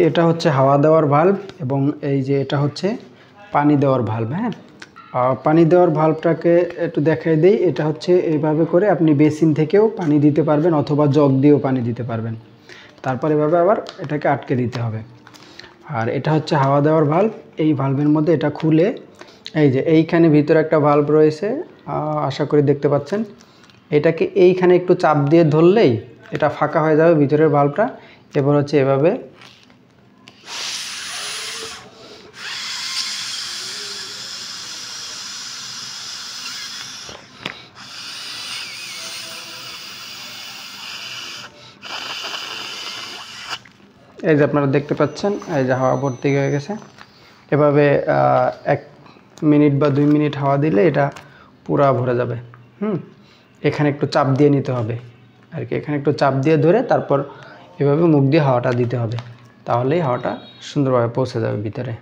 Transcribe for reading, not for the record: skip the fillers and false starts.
এটা হচ্ছে হাওয়া দেওয়ার ভাল্ব এবং এই যে এটা হচ্ছে পানি দেওয়ার ভাল্ব। হ্যাঁ, পানি দেওয়ার ভাল্বটাকে একটু দেখাই দেই। এটা হচ্ছে এইভাবে করে আপনি বেসিন থেকেও পানি দিতে পারবেন অথবা জগ দিয়েও পানি দিতে পারবেন। তারপর এভাবে আবার এটাকে আটকে দিতে হবে। আর এটা হচ্ছে হাওয়া দেওয়ার ভাল্ব। এই ভাল্বের মধ্যে এটা খুলে এই যে এইখানে ভিতরে একটা ভাল্ব রয়েছে, আশা করি দেখতে পাচ্ছেন। এটাকে এইখানে একটু চাপ দিয়ে ধরলেই এটা ফাঁকা হয়ে যাবে ভিতরের ভাল্বটা। এবার হচ্ছে এভাবে এই যে আপনারা দেখতে পাচ্ছেন, এই যে হাওয়া ভর্তি হয়ে গেছে। এভাবে 1 মিনিট বা 2 মিনিট হাওয়া দিলে এটা পুরা ভরে যাবে। এখানে একটু চাপ দিয়ে নিতে হবে আর কি, এখানে একটু চাপ দিয়ে ধরে তারপর এভাবে মুখ দিয়ে হাওয়াটা দিতে হবে, তাহলেই হাওয়াটা সুন্দরভাবে পৌঁছে যাবে ভিতরে।